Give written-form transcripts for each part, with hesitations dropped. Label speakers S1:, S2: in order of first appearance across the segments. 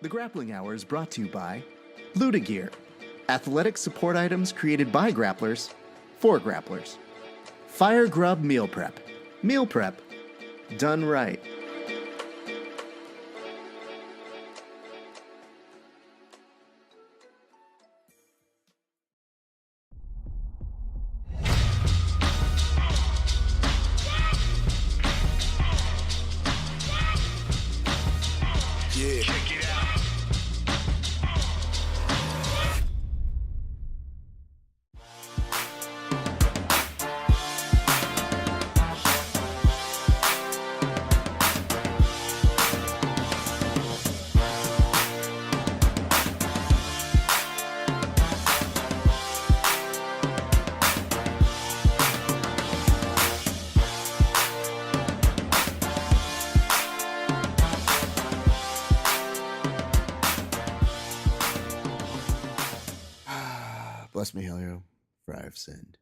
S1: The Grappling Hour is brought to you by Luda Gear, athletic support items created by grapplers for grapplers. Fire Grub Meal Prep. Meal prep done right.
S2: Yeah. Check it out.
S3: Bless me, Helio, for I have sinned.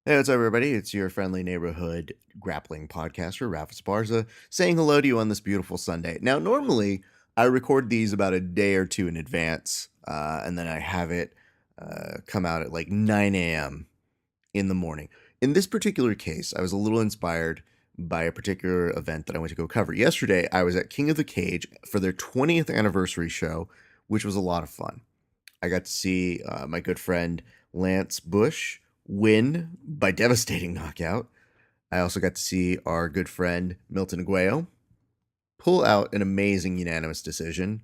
S3: Hey, what's up, everybody? It's your friendly neighborhood grappling podcaster, Rafa Sparza, saying hello to you on this beautiful Sunday. Now, normally, I record these about a day or two in advance, and then I have it come out at like 9 a.m. in the morning. In this particular case, I was a little inspired by a particular event that I went to go cover. Yesterday, I was at King of the Cage for their 20th anniversary show, which was a lot of fun. I got to see my good friend Lance Bush win by devastating knockout. I also got to see our good friend Milton Aguayo pull out an amazing unanimous decision.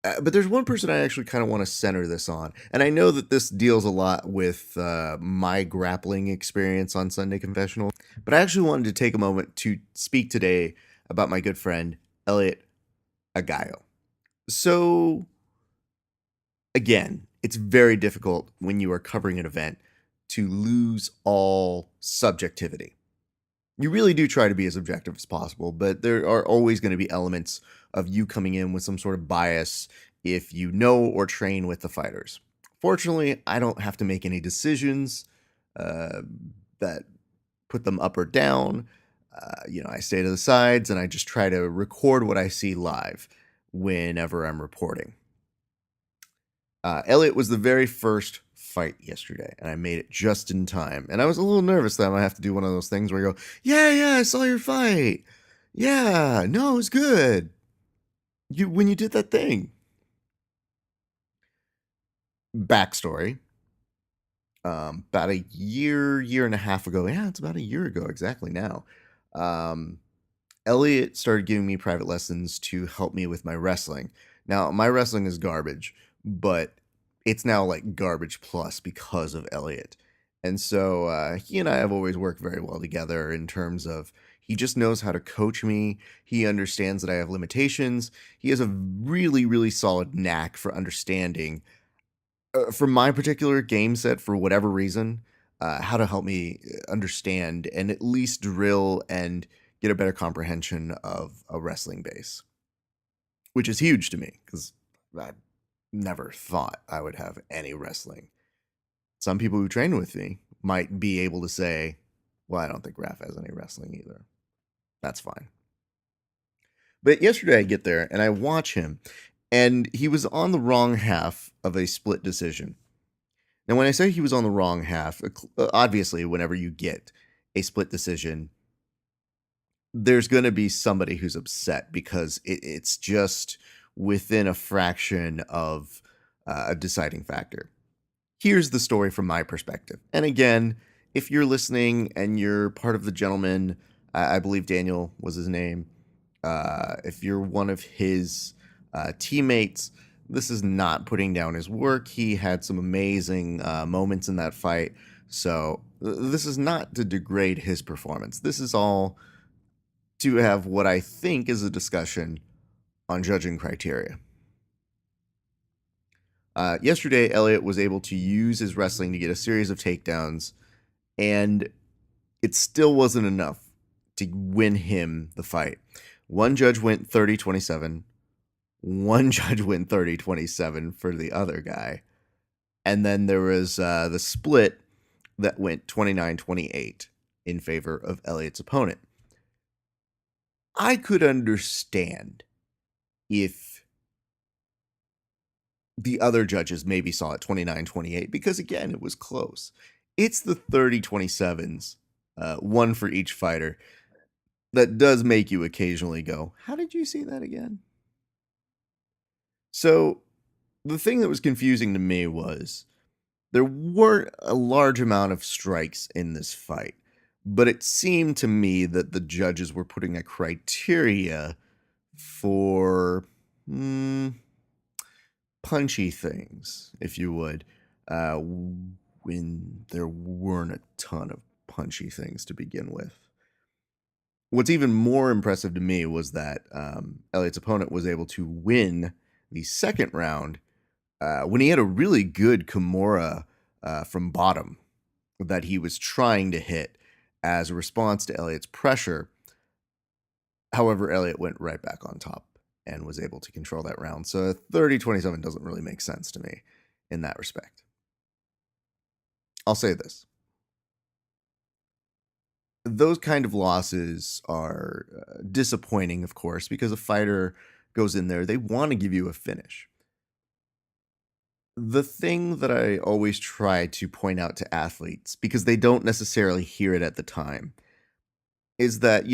S3: But there's one person I actually kind of want to center this on. And I know that this deals a lot with my grappling experience on Sunday Confessional. But I actually wanted to take a moment to speak today about my good friend Elliot Agayo. So, again, it's very difficult when you are covering an event to lose all subjectivity. You really do try to be as objective as possible, but there are always going to be elements of you coming in with some sort of bias if you know or train with the fighters. Fortunately, I don't have to make any decisions that put them up or down. I stay to the sides and I just try to record what I see live whenever I'm reporting. Elliot was the very first fight yesterday, and I made it just in time. And I was a little nervous that I might have to do one of those things where you go, yeah, I saw your fight. Yeah, no, it was good. When you did that thing. Backstory. About a year and a half ago. Yeah, it's about a year ago exactly now. Elliot started giving me private lessons to help me with my wrestling. Now, my wrestling is garbage, but it's now like garbage plus because of Elliot. And so he and I have always worked very well together in terms of he just knows how to coach me. He understands that I have limitations. He has a really, really solid knack for understanding, for my particular game set, for whatever reason, how to help me understand and at least drill and get a better comprehension of a wrestling base, which is huge to me because I never thought I would have any wrestling. Some people who train with me might be able to say, well, I don't think Raph has any wrestling either. That's fine. But yesterday I get there and I watch him, and he was on the wrong half of a split decision. Now, when I say he was on the wrong half, obviously, whenever you get a split decision, there's going to be somebody who's upset because it's just within a fraction of a deciding factor. Here's the story from my perspective. And again, if you're listening and you're part of the gentleman, I believe Daniel was his name, if you're one of his teammates, this is not putting down his work. He had some amazing moments in that fight. So this is not to degrade his performance. This is all to have what I think is a discussion on judging criteria. Yesterday, Elliot was able to use his wrestling to get a series of takedowns, and it still wasn't enough to win him the fight. One judge went 30-27. One judge went 30-27 for the other guy. And then there was the split that went 29-28 in favor of Elliot's opponent. I could understand if the other judges maybe saw it 29-28 because, again, it was close. It's the 30-27s, one for each fighter, that does make you occasionally go, how did you see that again? So the thing that was confusing to me was there weren't a large amount of strikes in this fight, but it seemed to me that the judges were putting a criteria for punchy things, if you would, uh, when there weren't a ton of punchy things to begin with. What's even more impressive to me was that Elliot's opponent was able to win the second round when he had a really good Kimura from bottom that he was trying to hit as a response to Elliot's pressure. However, Elliot went right back on top and was able to control that round. So 30-27 doesn't really make sense to me in that respect. I'll say this. Those kind of losses are disappointing, of course, because a fighter goes in there, they want to give you a finish. The thing that I always try to point out to athletes, because they don't necessarily hear it at the time, is that,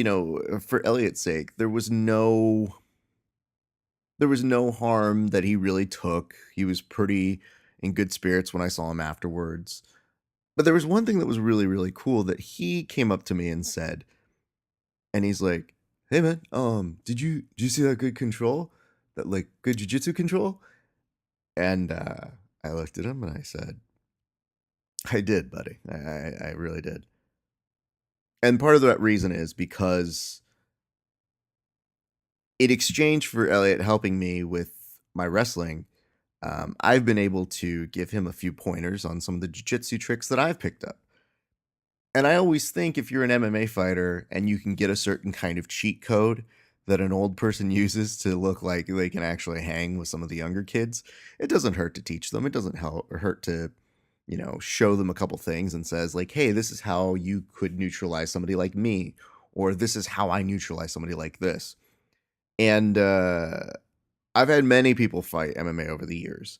S3: for Elliot's sake, there was no harm that he really took. He was pretty in good spirits when I saw him afterwards. But there was one thing that was really, really cool that he came up to me and said, and he's like, "Hey man, did you see that good control? That like good jiu-jitsu control?" And I looked at him and I said, "I did, buddy. I really did." And part of that reason is because in exchange for Elliot helping me with my wrestling, I've been able to give him a few pointers on some of the jiu-jitsu tricks that I've picked up. And I always think if you're an MMA fighter and you can get a certain kind of cheat code that an old person uses to look like they can actually hang with some of the younger kids, it doesn't hurt to teach them. It doesn't hurt to, show them a couple things and says like, hey, this is how you could neutralize somebody like me, or this is how I neutralize somebody like this. And I've had many people fight MMA over the years,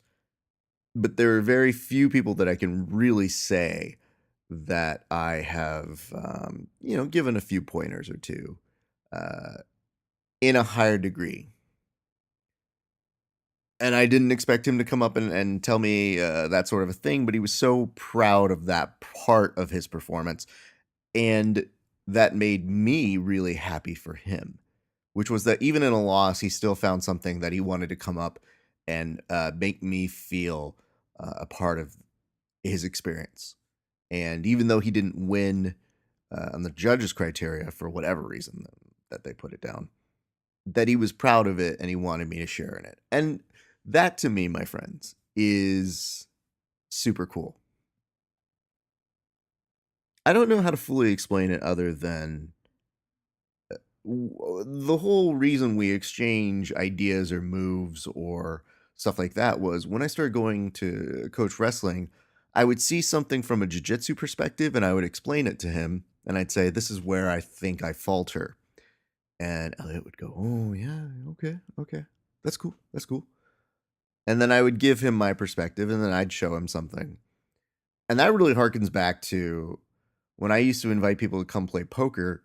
S3: but there are very few people that I can really say that I have, given a few pointers or two uh, in a higher degree. And I didn't expect him to come up and tell me that sort of a thing, but he was so proud of that part of his performance. And that made me really happy for him, which was that even in a loss, he still found something that he wanted to come up and make me feel a part of his experience. And even though he didn't win on the judges' criteria for whatever reason that they put it down, that he was proud of it and he wanted me to share in it. And that to me, my friends, is super cool. I don't know how to fully explain it other than the whole reason we exchange ideas or moves or stuff like that was when I started going to coach wrestling, I would see something from a jiu-jitsu perspective and I would explain it to him and I'd say, this is where I think I falter. And Elliot would go, oh yeah, okay. That's cool. And then I would give him my perspective and then I'd show him something. And that really harkens back to when I used to invite people to come play poker.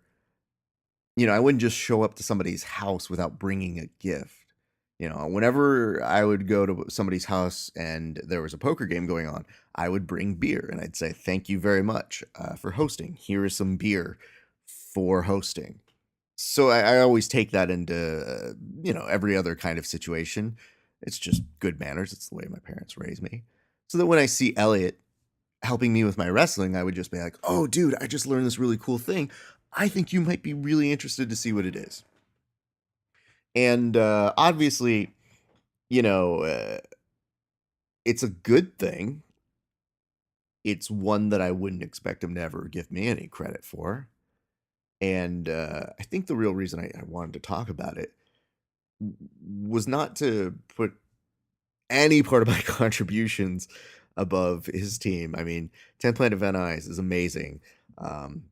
S3: I wouldn't just show up to somebody's house without bringing a gift. Whenever I would go to somebody's house and there was a poker game going on, I would bring beer and I'd say, thank you very much for hosting. Here is some beer for hosting. So I always take that into, every other kind of situation. It's just good manners. It's the way my parents raised me. So that when I see Elliot helping me with my wrestling, I would just be like, oh, dude, I just learned this really cool thing. I think you might be really interested to see what it is. And obviously, it's a good thing. It's one that I wouldn't expect him to ever give me any credit for. And I think the real reason I wanted to talk about it was not to put any part of my contributions above his team. I mean, 10 Planet Van Nuys is amazing.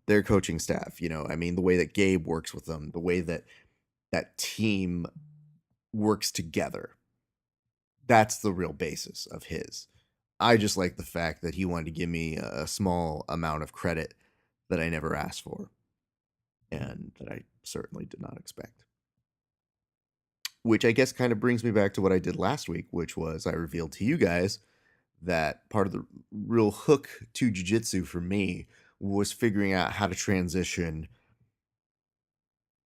S3: Their coaching staff, the way that Gabe works with them, the way that that team works together. That's the real basis of his. I just like the fact that he wanted to give me a small amount of credit that I never asked for and that I certainly did not expect. Which I guess kind of brings me back to what I did last week, which was I revealed to you guys that part of the real hook to jiu-jitsu for me was figuring out how to transition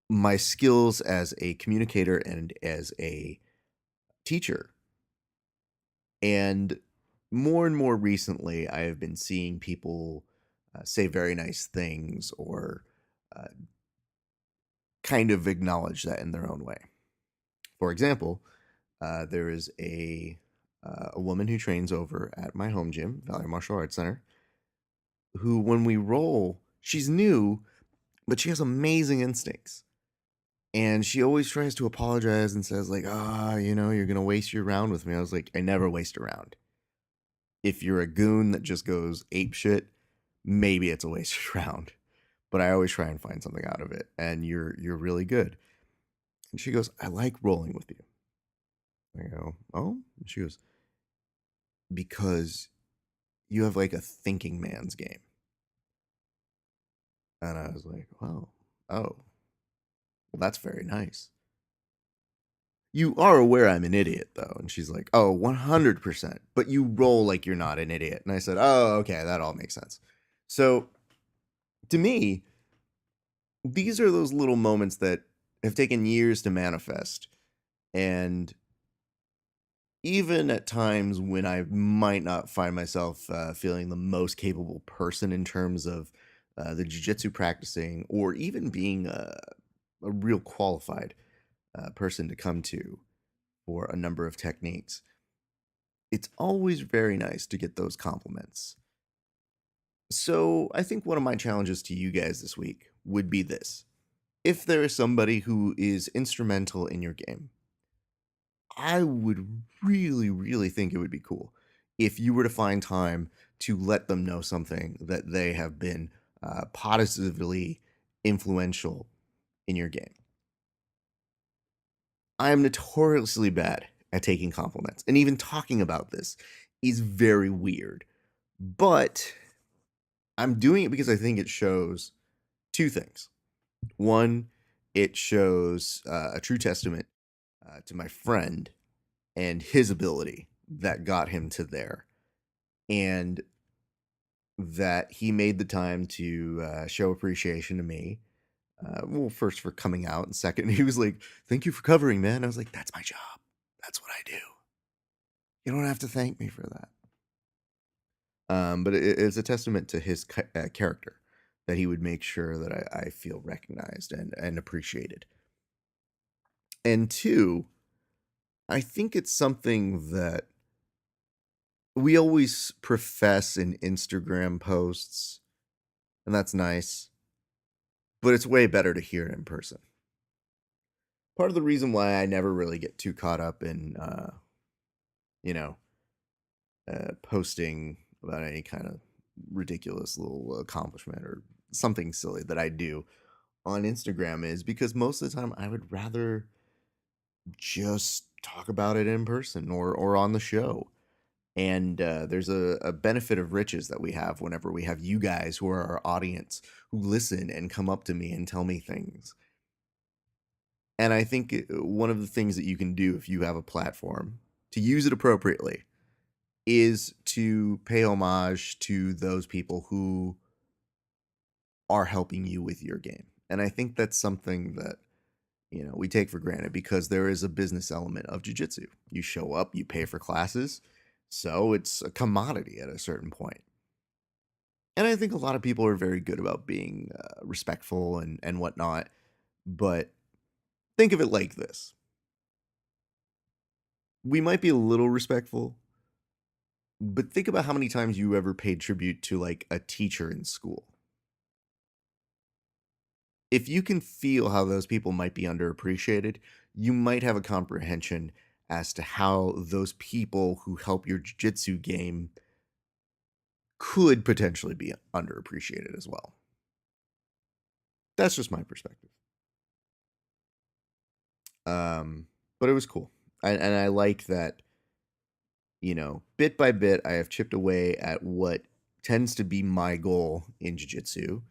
S3: my skills as a communicator and as a teacher. And more recently, I have been seeing people say very nice things or uh, kind of acknowledge that in their own way. For example, there is a woman who trains over at my home gym, Valley Martial Arts Center, who, when we roll, she's new, but she has amazing instincts. And she always tries to apologize and says, like, you're going to waste your round with me. I was like, I never waste a round. If you're a goon that just goes ape shit, maybe it's a wasted round. But I always try and find something out of it. And you're really good. And she goes, I like rolling with you. I go, oh? And she goes, because you have like a thinking man's game. And I was like, oh, well, that's very nice. You are aware I'm an idiot, though. And she's like, oh, 100%. But you roll like you're not an idiot. And I said, oh, okay, that all makes sense. So to me, these are those little moments that have taken years to manifest. And even at times when I might not find myself feeling the most capable person in terms of the jiu-jitsu practicing or even being a real qualified person to come to for a number of techniques, it's always very nice to get those compliments. So I think one of my challenges to you guys this week would be this. If there is somebody who is instrumental in your game, I would really think it would be cool if you were to find time to let them know something that they have been positively influential in your game. I am notoriously bad at taking compliments, and even talking about this is very weird. But I'm doing it because I think it shows two things. One, it shows a true testament to my friend and his ability that got him to there, and that he made the time to show appreciation to me. Well, first for coming out, and second, he was like, "Thank you for covering, man." I was like, "That's my job. That's what I do. You don't have to thank me for that." But it's a testament to his character that he would make sure that I feel recognized and appreciated. And two, I think it's something that we always profess in Instagram posts, and that's nice, but it's way better to hear it in person. Part of the reason why I never really get too caught up in, you know, posting about any kind of ridiculous little accomplishment or something silly that I do on Instagram is because most of the time I would rather just talk about it in person or on the show. And there's a benefit of riches that we have whenever we have you guys who are our audience who listen and come up to me and tell me things. And I think one of the things that you can do if you have a platform to use it appropriately is to pay homage to those people who are helping you with your game. And I think that's something that, we take for granted because there is a business element of jiu-jitsu. You show up, you pay for classes, so it's a commodity at a certain point. And I think a lot of people are very good about being respectful and whatnot. But think of it like this. We might be a little respectful, but think about how many times you ever paid tribute to like a teacher in school. If you can feel how those people might be underappreciated, you might have a comprehension as to how those people who help your jiu-jitsu game could potentially be underappreciated as well. That's just my perspective. But it was cool. And I like that bit by bit, I have chipped away at what tends to be my goal in jiu-jitsu.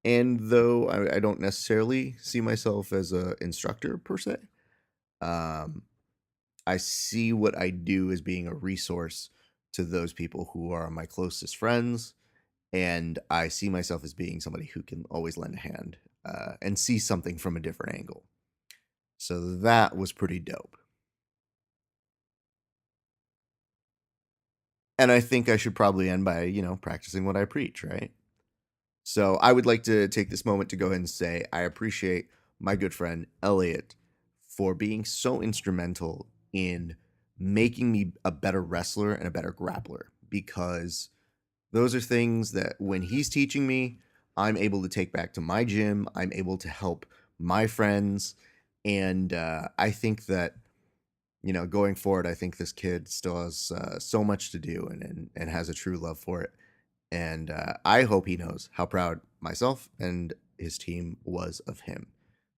S3: And though I don't necessarily see myself as a instructor per se, um, I see what I do as being a resource to those people who are my closest friends, and I see myself as being somebody who can always lend a hand and see something from a different angle. So that was pretty dope. And I think I should probably end by, practicing what I preach, right? So I would like to take this moment to go ahead and say I appreciate my good friend Elliot for being so instrumental in making me a better wrestler and a better grappler, because those are things that when he's teaching me, I'm able to take back to my gym. I'm able to help my friends. And I think that, going forward, I think this kid still has so much to do and has a true love for it. And I hope he knows how proud myself and his team was of him.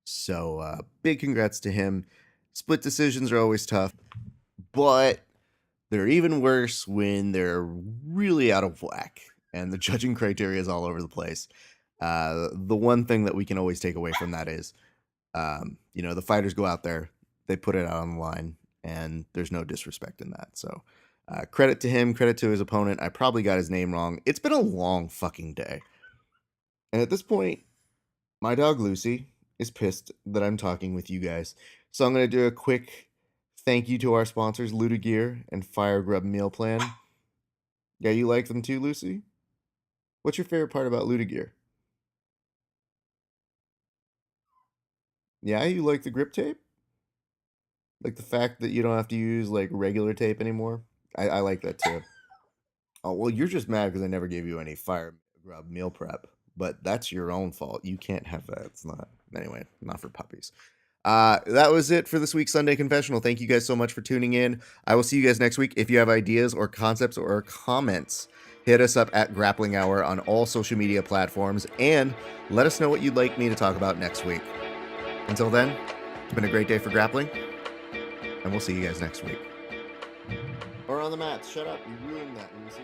S3: So big congrats to him. Split decisions are always tough, but they're even worse when they're really out of whack and the judging criteria is all over the place. The one thing that we can always take away from that is, the fighters go out there, they put it out on the line, and there's no disrespect in that. So credit to him, credit to his opponent. I probably got his name wrong. It's been a long fucking day. And at this point, my dog Lucy is pissed that I'm talking with you guys. So I'm going to do a quick thank you to our sponsors, Luda Gear and Fire Grub Meal Plan. Yeah, you like them too, Lucy? What's your favorite part about Luda Gear? Yeah, you like the grip tape? Like the fact that you don't have to use like regular tape anymore? I like that too. Oh, well, you're just mad because I never gave you any Fire Grub meal prep, but that's your own fault. You can't have that. It's not, anyway, not for puppies. That was it for this week's Sunday Confessional. Thank you guys so much for tuning in. I will see you guys next week. If you have ideas or concepts or comments, hit us up at Grappling Hour on all social media platforms and let us know what you'd like me to talk about next week. Until then, it's been a great day for grappling, and we'll see you guys next week. Or on the mats. Shut up. You ruined that, Lucy.